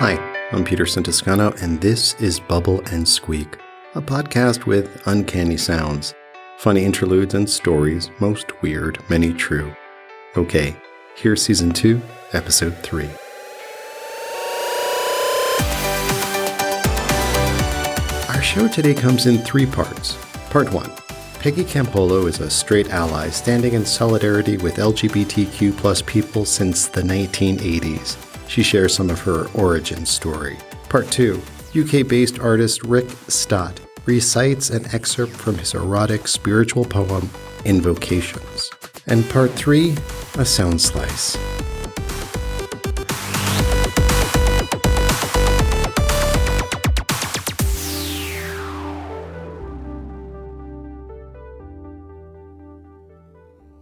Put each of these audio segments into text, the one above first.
Hi, I'm Peterson Toscano, and this is Bubble&Squeak, a podcast with uncanny sounds, funny interludes and stories, most weird, many true. Okay, here's Season 2, Episode 3. Our show today comes in 3 parts. Part 1. Peggy Campolo is a straight ally standing in solidarity with LGBTQ plus people since the 1980s. She shares some of her origin story. Part 2. UK-based artist Ric Stott recites an excerpt from his erotic spiritual poem, Invocations. And Part 3. A sound slice.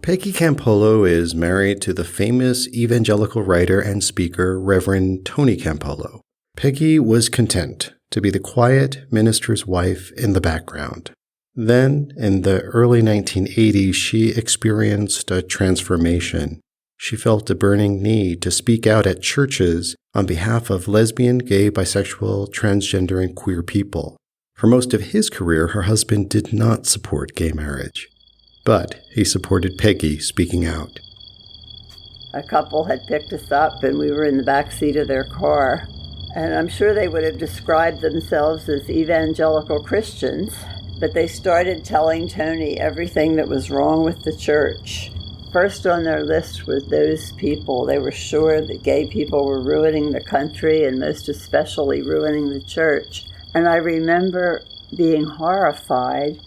Peggy Campolo is married to the famous evangelical writer and speaker Reverend Tony Campolo. Peggy was content to be the quiet minister's wife in the background. Then, in the early 1980s, she experienced a transformation. She felt a burning need to speak out at churches on behalf of lesbian, gay, bisexual, transgender, and queer people. For most of his career, her husband did not support gay marriage. But he supported Peggy speaking out. A couple had picked us up and we were in the back seat of their car. And I'm sure they would have described themselves as evangelical Christians, but they started telling Tony everything that was wrong with the church. First on their list was those people. They were sure that gay people were ruining the country and most especially ruining the church. And I remember being horrified,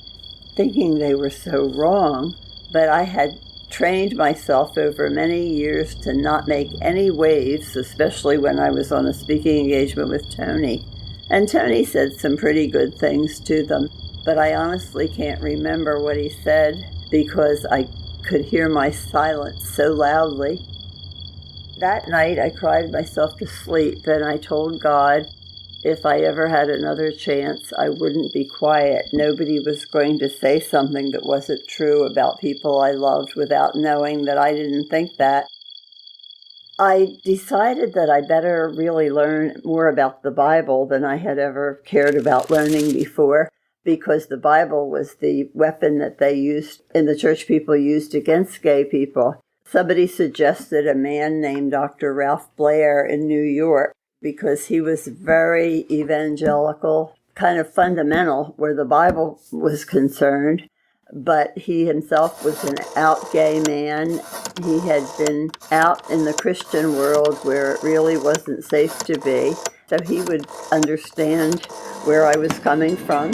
thinking they were so wrong, but I had trained myself over many years to not make any waves, especially when I was on a speaking engagement with Tony. And Tony said some pretty good things to them, but I honestly can't remember what he said because I could hear my silence so loudly. That night I cried myself to sleep and I told God, if I ever had another chance, I wouldn't be quiet. Nobody was going to say something that wasn't true about people I loved without knowing that I didn't think that. I decided that I better really learn more about the Bible than I had ever cared about learning before, because the Bible was the weapon that they used, and the church people used against gay people. Somebody suggested a man named Dr. Ralph Blair in New York, because he was very evangelical, kind of fundamental where the Bible was concerned, but he himself was an out gay man. He had been out in the Christian world where it really wasn't safe to be, so he would understand where I was coming from.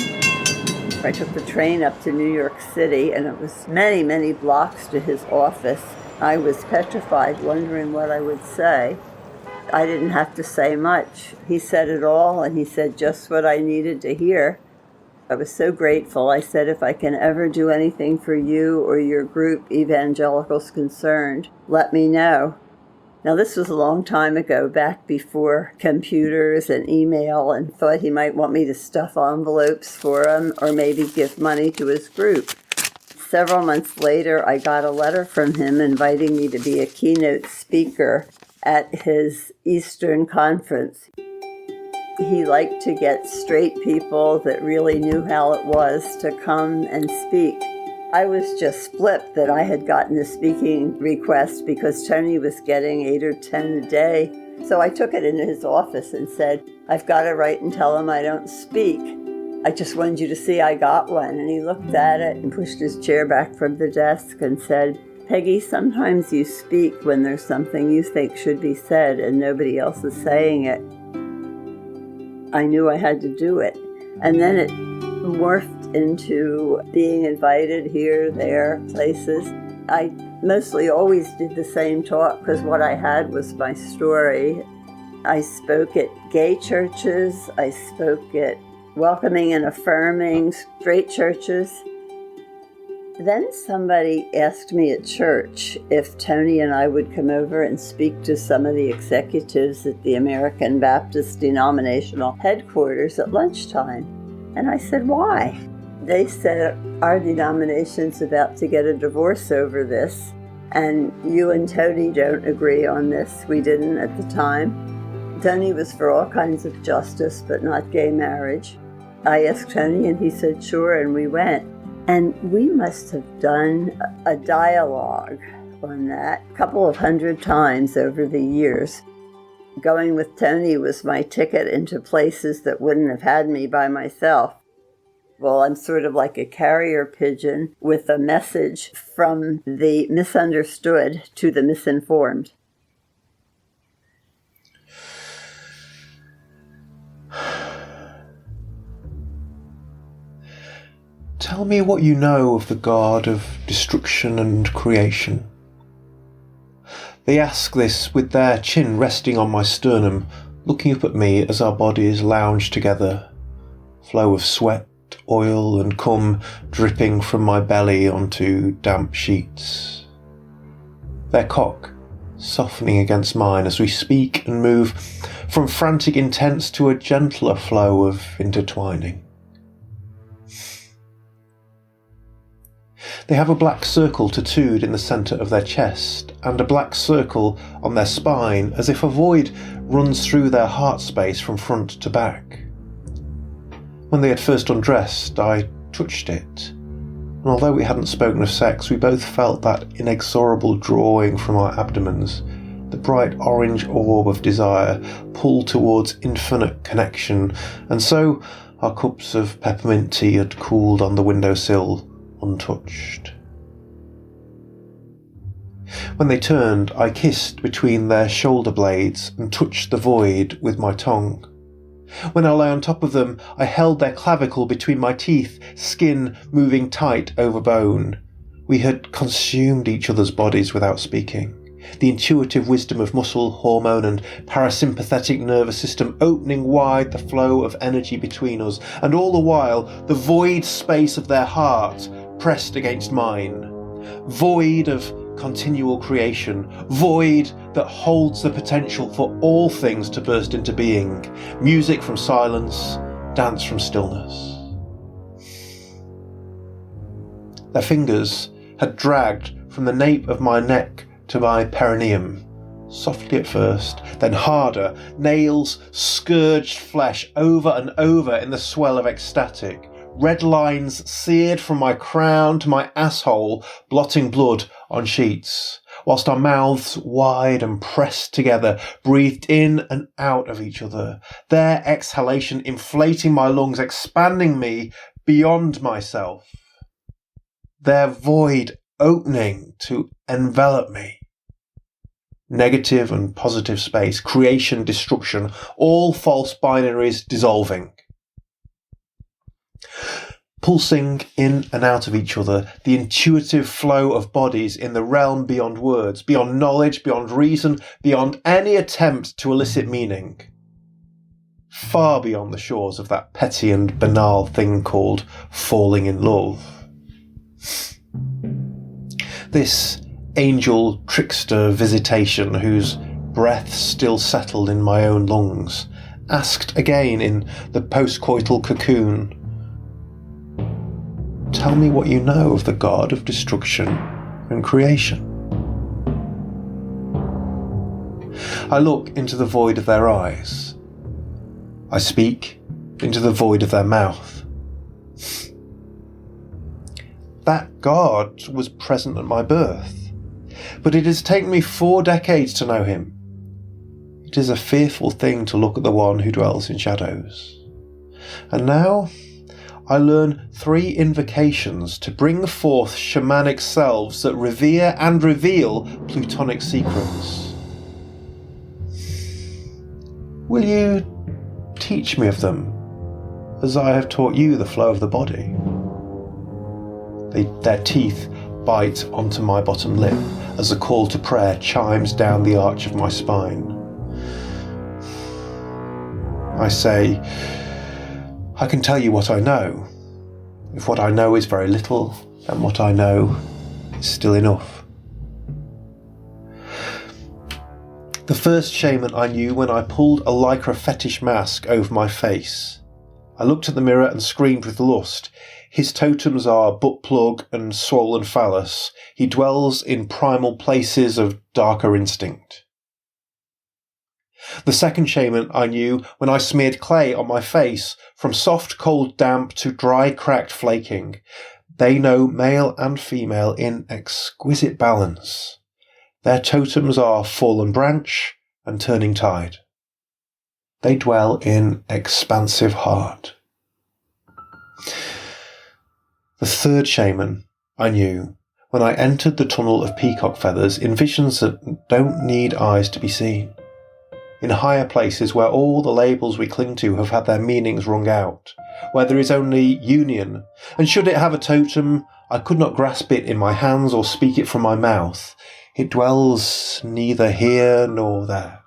I took the train up to New York City, and it was many, many blocks to his office. I was petrified, wondering what I would say. I didn't have to say much. He said it all, and he said just what I needed to hear. I was so grateful. I said, if I can ever do anything for you or your group, Evangelicals Concerned, let me know. Now, this was a long time ago, back before computers and email, and thought he might want me to stuff envelopes for him or maybe give money to his group. Several months later, I got a letter from him inviting me to be a keynote speaker at his Eastern Conference. He liked to get straight people that really knew how it was to come and speak. I was just flipped that I had gotten a speaking request because Tony was getting 8 or 10 a day. So I took it into his office and said, I've got to write and tell him I don't speak. I just wanted you to see I got one. And he looked at it and pushed his chair back from the desk and said, Peggy, sometimes you speak when there's something you think should be said and nobody else is saying it. I knew I had to do it. And then it morphed into being invited here, there, places. I mostly always did the same talk because what I had was my story. I spoke at gay churches. I spoke at welcoming and affirming straight churches. Then somebody asked me at church if Tony and I would come over and speak to some of the executives at the American Baptist denominational headquarters at lunchtime. And I said, why? They said, our denomination's about to get a divorce over this, and you and Tony don't agree on this. We didn't at the time. Tony was for all kinds of justice, but not gay marriage. I asked Tony, and he said, sure, and we went. And we must have done a dialogue on that a couple of 100 times over the years. Going with Tony was my ticket into places that wouldn't have had me by myself. Well, I'm sort of like a carrier pigeon with a message from the misunderstood to the misinformed. Tell me what you know of the god of destruction and creation. They ask this with their chin resting on my sternum, looking up at me as our bodies lounge together, flow of sweat, oil and cum dripping from my belly onto damp sheets. Their cock softening against mine as we speak and move from frantic intents to a gentler flow of intertwining. They have a black circle tattooed in the centre of their chest and a black circle on their spine, as if a void runs through their heart space from front to back. When they had first undressed, I touched it, and although we hadn't spoken of sex, we both felt that inexorable drawing from our abdomens, the bright orange orb of desire pulled towards infinite connection, and so our cups of peppermint tea had cooled on the windowsill, untouched. When they turned, I kissed between their shoulder blades and touched the void with my tongue. When I lay on top of them, I held their clavicle between my teeth, skin moving tight over bone. We had consumed each other's bodies without speaking. The intuitive wisdom of muscle, hormone and parasympathetic nervous system opening wide the flow of energy between us, and all the while the void space of their heart pressed against mine. Void of continual creation, void that holds the potential for all things to burst into being, music from silence, dance from stillness. Their fingers had dragged from the nape of my neck to my perineum, softly at first, then harder. Nails scourged flesh over and over in the swell of ecstatic. Red lines seared from my crown to my asshole, blotting blood on sheets, whilst our mouths, wide and pressed together, breathed in and out of each other, their exhalation inflating my lungs, expanding me beyond myself, their void opening to envelop me. Negative and positive space, creation, destruction, all false binaries dissolving. Pulsing in and out of each other, the intuitive flow of bodies in the realm beyond words, beyond knowledge, beyond reason, beyond any attempt to elicit meaning. Far beyond the shores of that petty and banal thing called falling in love. This angel trickster visitation, whose breath still settled in my own lungs, asked again in the postcoital cocoon, tell me what you know of the god of destruction and creation. I look into the void of their eyes. I speak into the void of their mouth. That god was present at my birth, but it has taken me 4 decades to know him. It is a fearful thing to look at the one who dwells in shadows. And now I learn 3 invocations to bring forth shamanic selves that revere and reveal plutonic secrets. Will you teach me of them, as I have taught you the flow of the body? Their teeth bite onto my bottom lip as the call to prayer chimes down the arch of my spine. I say, I can tell you what I know. If what I know is very little, then what I know is still enough. The first shaman I knew when I pulled a lycra fetish mask over my face. I looked at the mirror and screamed with lust. His totems are butt plug and swollen phallus. He dwells in primal places of darker instinct. The second shaman I knew when I smeared clay on my face, from soft, cold, damp to dry, cracked flaking. They know male and female in exquisite balance. Their totems are fallen branch and turning tide. They dwell in expansive heart. The third shaman I knew when I entered the tunnel of peacock feathers in visions that don't need eyes to be seen. In higher places where all the labels we cling to have had their meanings wrung out, where there is only union, and should it have a totem, I could not grasp it in my hands or speak it from my mouth. It dwells neither here nor there.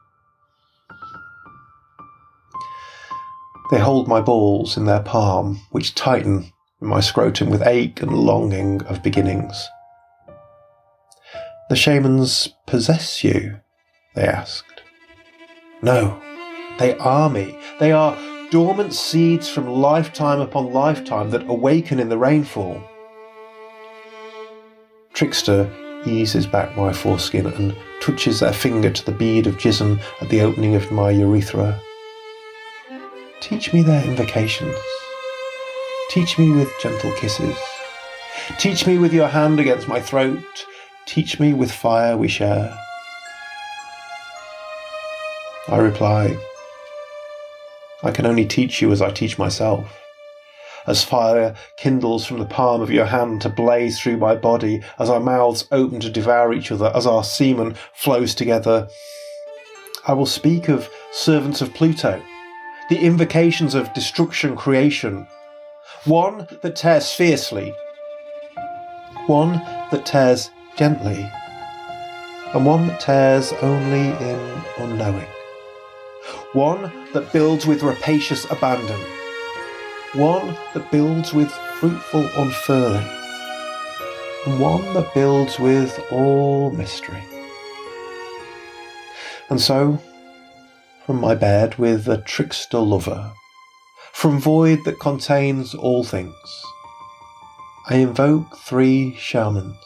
They hold my balls in their palm, which tighten in my scrotum with ache and longing of beginnings. The shamans possess you? They asked. No, they are me. They are dormant seeds from lifetime upon lifetime that awaken in the rainfall. Trickster eases back my foreskin and touches their finger to the bead of jism at the opening of my urethra. Teach me their invocations. Teach me with gentle kisses. Teach me with your hand against my throat. Teach me with fire we share. I reply, I can only teach you as I teach myself. As fire kindles from the palm of your hand to blaze through my body, as our mouths open to devour each other, as our semen flows together, I will speak of servants of Pluto, the invocations of destruction creation, one that tears fiercely, one that tears gently, and one that tears only in unknowing. One that builds with rapacious abandon. One that builds with fruitful unfurling. And one that builds with all mystery. And so, from my bed with a trickster lover, from void that contains all things, I invoke 3 shamans.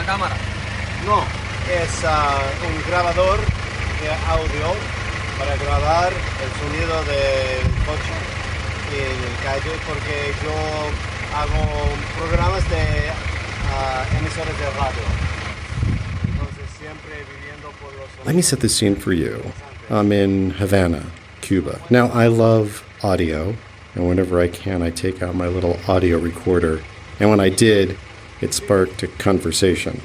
Cámara. No, es un grabador de audio para grabar el sonido del coche y el calle, porque yo hago programas de emisoras de radio. Entonces siempre viviendo por los sonidos. Let me set the scene for you. I'm in Havana, Cuba. Now, I love audio, and whenever I can, I take out my little audio recorder. And when I did, it sparked a conversation.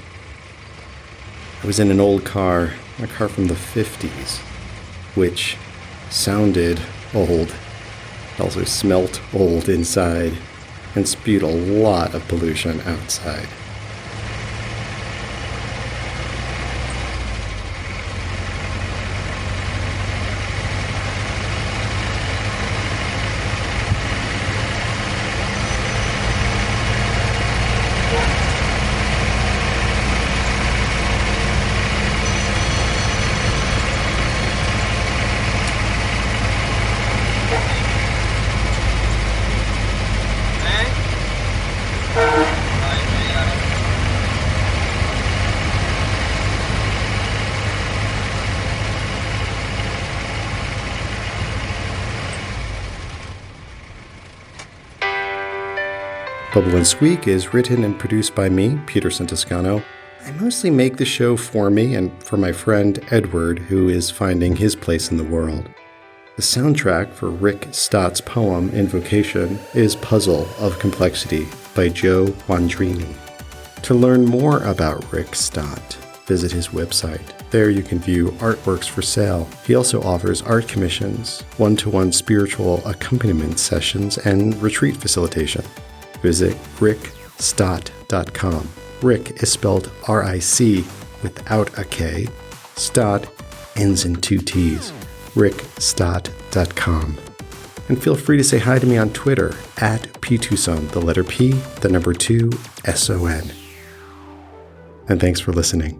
I was in an old car, a car from the 50s, which sounded old. It also smelt old inside and spewed a lot of pollution outside. Bubble&Squeak is written and produced by me, Peterson Toscano. I mostly make the show for me and for my friend Edward, who is finding his place in the world. The soundtrack for Ric Stott's poem, Invocation, is Puzzle of Complexity by Jo Wandrini. To learn more about Ric Stott, visit his website. There you can view artworks for sale. He also offers art commissions, one-to-one spiritual accompaniment sessions, and retreat facilitation. Visit ricstott.com. Ric is spelled R-I-C without a K. Stott ends in 2 T's. ricstott.com. And feel free to say hi to me on Twitter at Peterson, the letter P, the number 2, S-O-N. And thanks for listening.